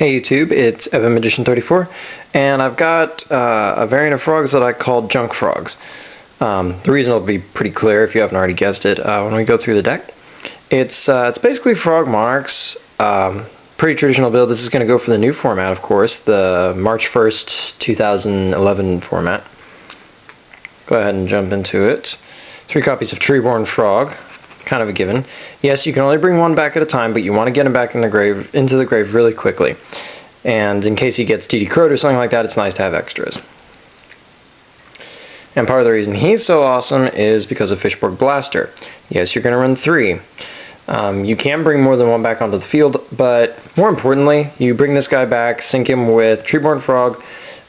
Hey YouTube, it's EvanMagician34, and I've got a variant of frogs that I call Junk Frogs. The reason will be pretty clear if you haven't already guessed it when we go through the deck. It's basically Frog Monarchs, pretty traditional build. This is going to go for the new format, of course, the March 1st, 2011 format. Go ahead and jump into it. 3 copies of Treeborn Frog. Kind of a given. Yes, you can only bring one back at a time, but you want to get him back into the grave really quickly. And in case he gets DD crowed or something like that, it's nice to have extras. And part of the reason he's so awesome is because of Fishborg Blaster. Yes, you're going to run 3. You can bring more than one back onto the field, but more importantly, you bring this guy back, sync him with Treeborn Frog,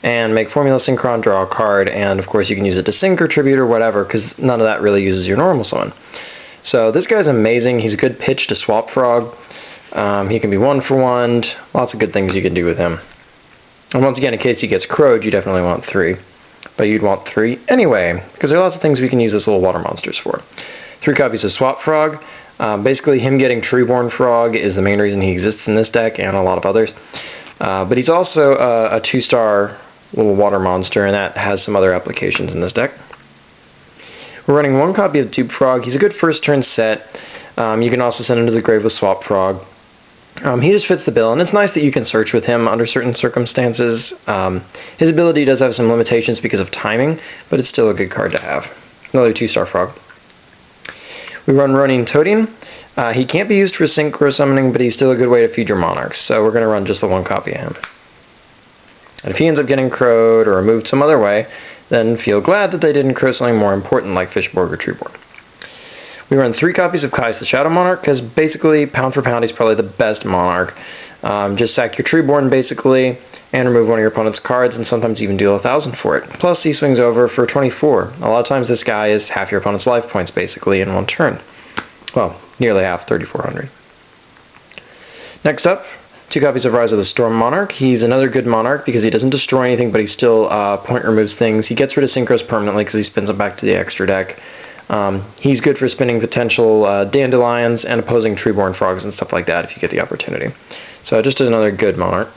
and make Formula Synchron, draw a card, and of course you can use it to sync or tribute or whatever, because none of that really uses your normal summon. So this guy's amazing. He's a good pitch to swap frog. He can be 1-for-1. Lots of good things you can do with him. And once again, in case he gets crowed, you definitely want 3. But you'd want 3 anyway, because there are lots of things we can use this little water monsters for. 3 copies of Swap Frog. Basically, him getting Treeborn Frog is the main reason he exists in this deck, and a lot of others. But he's also a 2-star little water monster, and that has some other applications in this deck. We're running 1 copy of Tube Frog. He's a good first turn set. You can also send him to the grave with Swap Frog. He just fits the bill, and it's nice that you can search with him under certain circumstances. His ability does have some limitations because of timing, but it's still a good card to have. Another 2-star frog. We run Ronin Toadine. He can't be used for Synchro summoning, but he's still a good way to feed your Monarchs, so we're going to run just the 1 copy of him. And if he ends up getting crowed or removed some other way, then feel glad that they didn't crow something more important like Fishborg or Treeborn. We run 3 copies of Kai's the Shadow Monarch, because basically, pound for pound, he's probably the best Monarch. Just sack your Treeborn, basically, and remove one of your opponent's cards, and sometimes even deal 1,000 for it. Plus, he swings over for 24. A lot of times, this guy is half your opponent's life points, basically, in 1 turn. Well, nearly half, 3,400. Next up, 2 copies of Rise of the Storm Monarch. He's another good Monarch because he doesn't destroy anything, but he still point removes things. He gets rid of Synchros permanently because he spins them back to the extra deck. He's good for spinning potential Dandelions and opposing Treeborn Frogs and stuff like that if you get the opportunity. So just another good Monarch.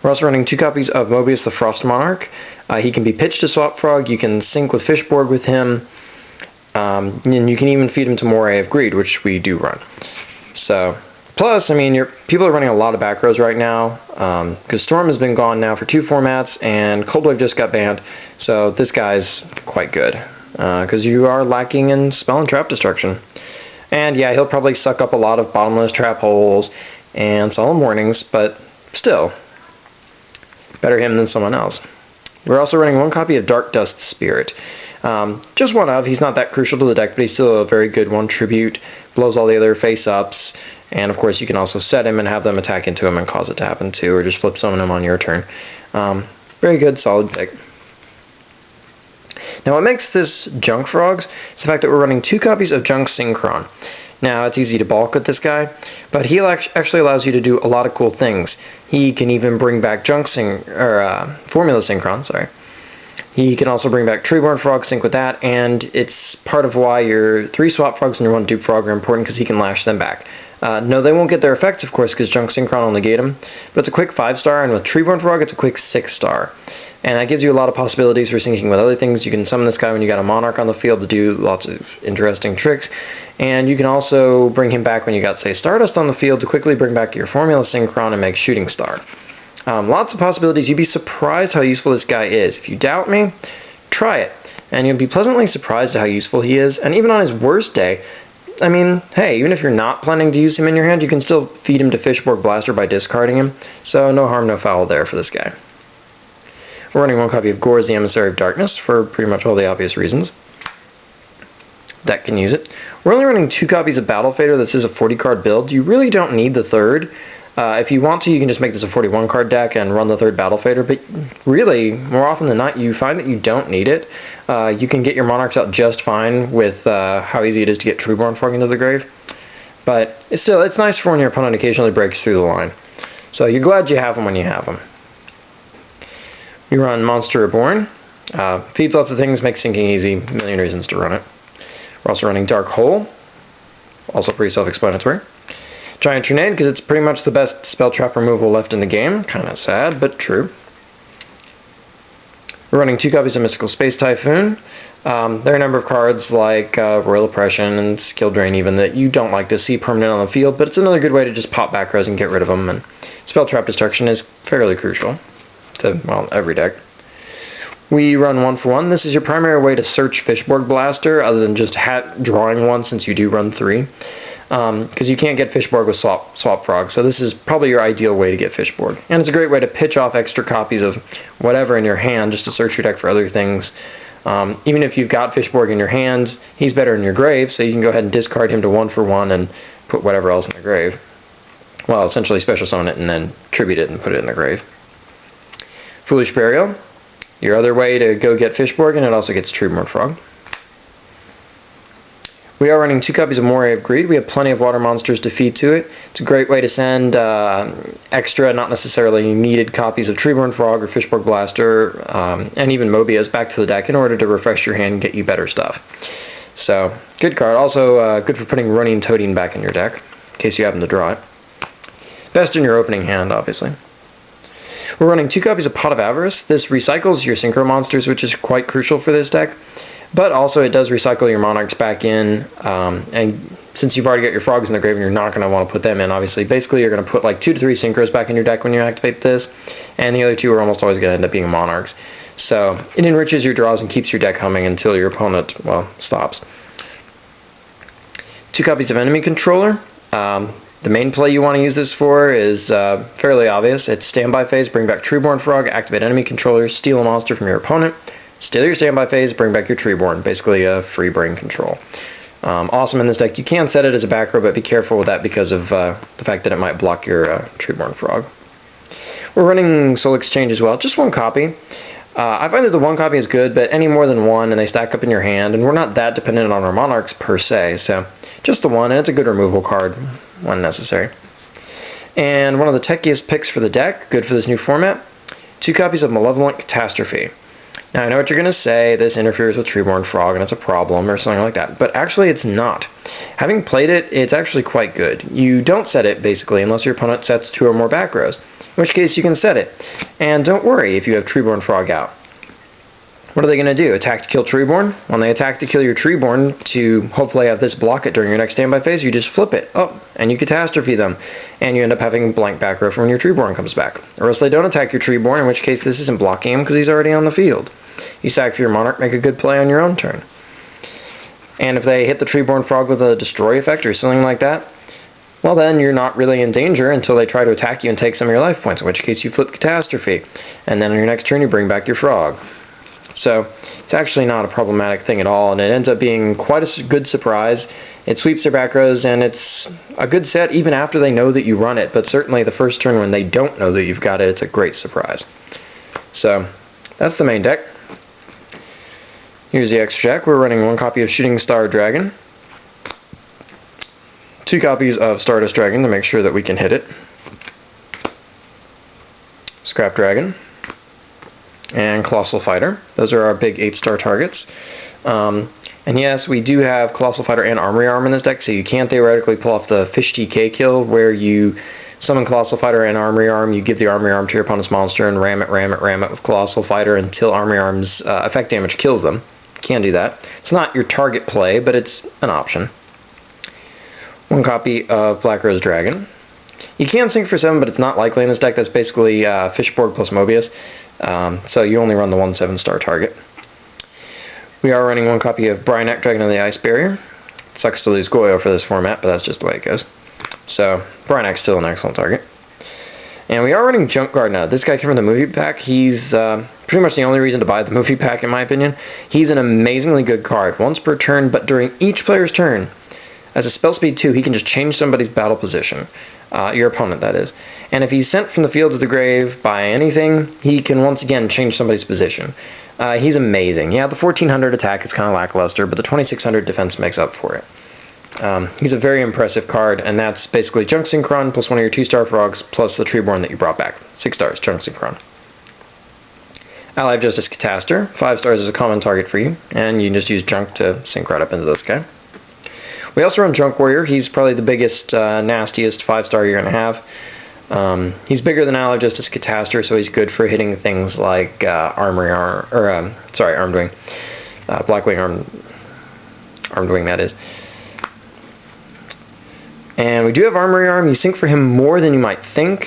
We're also running 2 copies of Mobius the Frost Monarch. He can be pitched to Swap Frog. You can sync with Fishborg with him. And you can even feed him to Moray of Greed, which we do run. So, plus, I mean, people are running a lot of back rows right now, because Storm has been gone now for 2 formats, and Cold Wave just got banned, so this guy's quite good, because you are lacking in spell and trap destruction. And yeah, he'll probably suck up a lot of bottomless trap holes and solemn warnings, but still, better him than someone else. We're also running 1 copy of Dark Dust Spirit. Just one of. He's not that crucial to the deck, but he's still a very good 1 tribute, blows all the other face-ups. And of course, you can also set him and have them attack into him and cause it to happen too, or just flip summon him on your turn. Very good, solid pick. Now, what makes this Junk Frogs is the fact that we're running 2 copies of Junk Synchron. Now, it's easy to balk at this guy, but he actually allows you to do a lot of cool things. He can even bring back Formula Synchron, sorry. He can also bring back Treeborn Frog, sync with that, and it's part of why your 3 Swap Frogs and your 1 Dupe Frog are important, because he can lash them back. No, they won't get their effects, of course, because Junk Synchron only gate them, but it's a quick 5-star, and with Treeborn Frog, it's a quick 6-star. And that gives you a lot of possibilities for syncing with other things. You can summon this guy when you got a Monarch on the field to do lots of interesting tricks, and you can also bring him back when you got, say, Stardust on the field to quickly bring back your Formula Synchron and make Shooting Star. Lots of possibilities. You'd be surprised how useful this guy is. If you doubt me, try it, and you'll be pleasantly surprised at how useful he is, and even on his worst day, I mean, hey, even if you're not planning to use him in your hand, you can still feed him to Fishborg Blaster by discarding him, so no harm, no foul there for this guy. We're running 1 copy of Gorz, the Emissary of Darkness, for pretty much all the obvious reasons. Deck can use it. We're only running 2 copies of Battle Fader. This is a 40-card build. You really don't need the 3rd. If you want to, you can just make this a 41-card deck and run the 3rd Battle Fader, but really, more often than not, you find that you don't need it. You can get your Monarchs out just fine with how easy it is to get Treeborn Frog into the grave. But it's nice for when your opponent occasionally breaks through the line. So you're glad you have them when you have them. We run Monster Reborn. Feeds lots of things, makes syncing easy, a million reasons to run it. We're also running Dark Hole, also pretty self-explanatory. Giant Tornado, because it's pretty much the best spell trap removal left in the game. Kind of sad, but true. We're running 2 copies of Mystical Space Typhoon. There are a number of cards like Royal Oppression and Skill Drain even that you don't like to see permanent on the field, but it's another good way to just pop back rows and get rid of them, and Spell Trap Destruction is fairly crucial to, well, every deck. We run 1 for 1. This is your primary way to search Fishborg Blaster, other than just drawing one, since you do run 3. Because you can't get Fishborg with Swap Frog, so this is probably your ideal way to get Fishborg. And it's a great way to pitch off extra copies of whatever in your hand, just to search your deck for other things. Even if you've got Fishborg in your hand, he's better in your grave, so you can go ahead and discard him to 1 for 1 and put whatever else in the grave. Well, essentially special summon it and then tribute it and put it in the grave. Foolish Burial, your other way to go get Fishborg, and it also gets Treeborn Frog. We are running 2 copies of Moray of Greed. We have plenty of water monsters to feed to it. It's a great way to send extra, not necessarily needed copies of Treeborn Frog or Fishborg Blaster, and even Mobius back to the deck in order to refresh your hand and get you better stuff. So, good card. Also, good for putting Running Toadine back in your deck, in case you happen to draw it. Best in your opening hand, obviously. We're running 2 copies of Pot of Avarice. This recycles your Synchro monsters, which is quite crucial for this deck. But also it does recycle your Monarchs back in, and since you've already got your Frogs in the grave and you're not going to want to put them in, obviously, basically you're going to put like 2 to 3 Synchros back in your deck when you activate this, and the other 2 are almost always going to end up being Monarchs. So it enriches your draws and keeps your deck humming until your opponent, well, stops. 2 copies of Enemy Controller. The main play you want to use this for is fairly obvious. It's Standby Phase, bring back Treeborn Frog, activate Enemy Controller, steal a monster from your opponent, steal your Standby Phase, bring back your Treeborn, basically a free brain control. Awesome in this deck. You can set it as a back row, but be careful with that because of the fact that it might block your Treeborn Frog. We're running Soul Exchange as well, just 1 copy. I find that the 1 copy is good, but any more than 1 and they stack up in your hand, and we're not that dependent on our Monarchs per se, so just the 1, and it's a good removal card when necessary. And one of the techiest picks for the deck, good for this new format, 2 copies of Malevolent Catastrophe. Now, I know what you're going to say, this interferes with Treeborn Frog and it's a problem or something like that, but actually it's not. Having played it, it's actually quite good. You don't set it, basically, unless your opponent sets 2 or more back rows, in which case you can set it. And don't worry if you have Treeborn Frog out. What are they going to do? Attack to kill Treeborn? When they attack to kill your Treeborn to hopefully have this block it during your next standby phase, you just flip it. Oh, and you catastrophe them. And you end up having blank back row for when your Treeborn comes back. Or else they don't attack your Treeborn, in which case this isn't blocking him because he's already on the field. You sack for your Monarch, make a good play on your own turn. And if they hit the Treeborn Frog with a destroy effect or something like that, well then you're not really in danger until they try to attack you and take some of your life points, in which case you flip Catastrophe. And then on your next turn you bring back your Frog. So it's actually not a problematic thing at all, and it ends up being quite a good surprise. It sweeps their back rows, and it's a good set even after they know that you run it, but certainly the first turn when they don't know that you've got it, it's a great surprise. So that's the main deck. Here's the extra deck. We're running 1 copy of Shooting Star Dragon, 2 copies of Stardust Dragon to make sure that we can hit it, Scrap Dragon, and Colossal Fighter. Those are our big 8-star targets. And yes, we do have Colossal Fighter and Armory Arm in this deck, so you can theoretically pull off the Fish TK kill, where you summon Colossal Fighter and Armory Arm, you give the Armory Arm to your opponent's monster, and ram it with Colossal Fighter until Armory Arm's effect damage kills them. You can do that. It's not your target play, but it's an option. 1 copy of Black Rose Dragon. You can sync for 7, but it's not likely in this deck. That's basically Fishborg plus Mobius. So you only run the 1 7-star target. We are running 1 copy of Bryanek, Dragon of the Ice Barrier. Sucks to lose Goyo for this format, but that's just the way it goes. So Bryanek's still an excellent target. And we are running Junk Guard now. This guy came from the movie pack. He's pretty much the only reason to buy the movie pack, in my opinion. He's an amazingly good card, once per turn, but during each player's turn, as a spell speed 2, he can just change somebody's battle position. Your opponent, that is. And if he's sent from the field to the grave by anything, he can once again change somebody's position. He's amazing. Yeah, the 1400 attack is kind of lackluster, but the 2600 defense makes up for it. He's a very impressive card, and that's basically Junk Synchron plus 1 of your 2-star frogs plus the Treeborn that you brought back. 6 stars, Junk Synchron. Ally of Justice Catastor, 5 stars is a common target for you, and you can just use Junk to sync right up into this guy. We also run Junk Warrior. He's probably the biggest, nastiest 5-star you're going to have. He's bigger than Allojustice Catastor, so he's good for hitting things like Armed Wing. Blackwing Armed Wing, that is. And we do have Armory Arm. You sync for him more than you might think.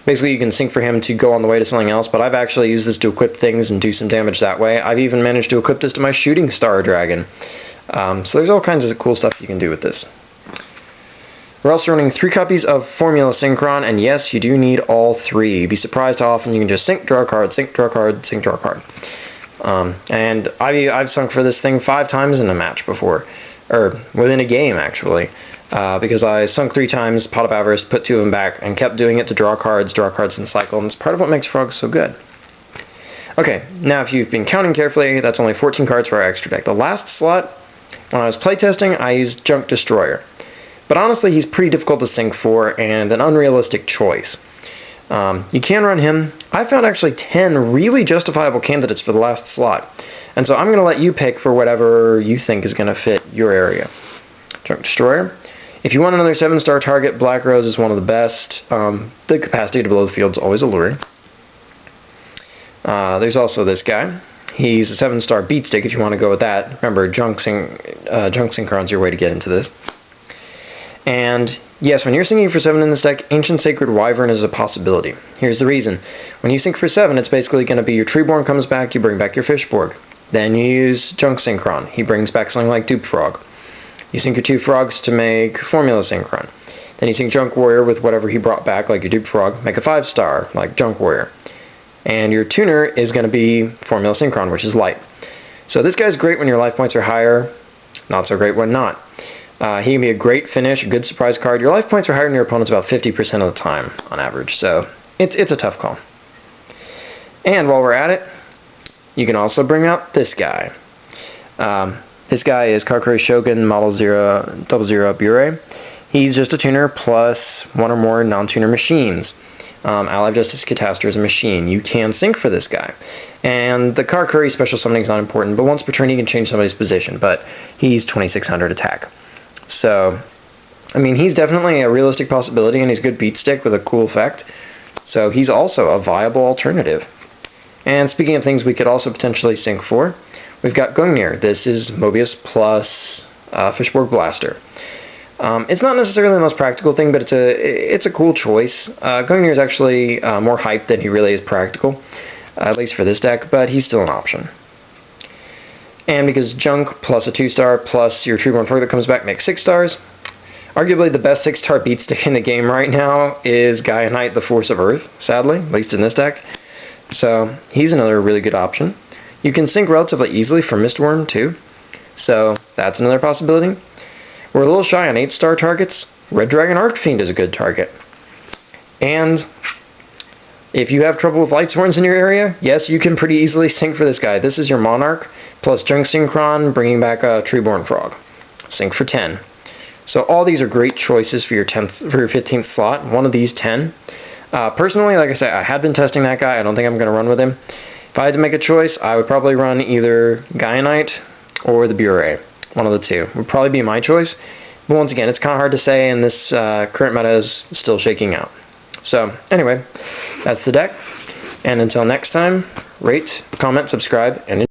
Basically, you can sync for him to go on the way to something else, but I've actually used this to equip things and do some damage that way. I've even managed to equip this to my Shooting Star Dragon. So there's all kinds of cool stuff you can do with this. We're also running 3 copies of Formula Synchron, and yes, you do need all 3. You'd be surprised how often you can just sync, draw a card, sync, draw a card, sync, draw a card. And I've sunk for this thing 5 times in a match before, or within a game actually, because I sunk 3 times, Pot of Avarice, put 2 of them back, and kept doing it to draw cards in the cycle, and it's part of what makes Frogs so good. Okay, now if you've been counting carefully, that's only 14 cards for our extra deck. The last slot, when I was playtesting, I used Junk Destroyer. But honestly, he's pretty difficult to sync for, and an unrealistic choice. You can run him. I found actually 10 really justifiable candidates for the last slot. And so I'm going to let you pick for whatever you think is going to fit your area. Junk Destroyer. If you want another 7-star target, Black Rose is one of the best. The capacity to blow the field is always alluring. There's also this guy. He's a 7-star beatstick if you want to go with that. Remember, Junk Synchron's your way to get into this. And yes, when you're syncing for 7 in this deck, Ancient Sacred Wyvern is a possibility. Here's the reason. When you sync for 7, it's basically going to be your Treeborn comes back, you bring back your Fishborg. Then you use Junk Synchron. He brings back something like Dupe Frog. You sync your 2 frogs to make Formula Synchron. Then you sync Junk Warrior with whatever he brought back, like your Dupe Frog, make a 5-star, like Junk Warrior. And your tuner is going to be Formula Synchron, which is light. So this guy's great when your life points are higher, not so great when not. He can be a great finish, a good surprise card. Your life points are higher than your opponent's about 50% of the time, on average, so it's a tough call. And while we're at it, you can also bring out this guy. This guy is Karakuri Shogun Model 00 Bure. He's just a tuner plus 1 or more non-tuner machines. Allojustice Catastor is a machine. You can sync for this guy. And the Karakuri special summoning is not important, but once per turn he can change somebody's position, but he's 2600 attack. So, I mean, he's definitely a realistic possibility, and he's a good beatstick with a cool effect. So he's also a viable alternative. And speaking of things we could also potentially sync for, we've got Gungnir. This is Mobius plus Fishborg Blaster. It's not necessarily the most practical thing, but it's a cool choice. Gungnir is actually more hyped than he really is practical, at least for this deck, but he's still an option. And because Junk plus a 2-star plus your Treeborn Frog that comes back makes 6 stars, arguably the best 6-star beatstick in the game right now is Gaia Knight, the Force of Earth, sadly, at least in this deck. So he's another really good option. You can sync relatively easily for Mistworm too, so that's another possibility. We're a little shy on 8-star targets. Red Dragon Archfiend is a good target. And if you have trouble with Lightsworns in your area, yes, you can pretty easily sync for this guy. This is your Monarch plus Junk Synchron, bringing back a Treeborn Frog. Sync for 10. So all these are great choices for your 15th slot. One of these 10. Personally, like I said, I had been testing that guy. I don't think I'm going to run with him. If I had to make a choice, I would probably run either Gaia Knight or the Bure. One of the two would probably be my choice. But once again, it's kind of hard to say, and this current meta is still shaking out. So anyway, that's the deck. And until next time, rate, comment, subscribe, and enjoy.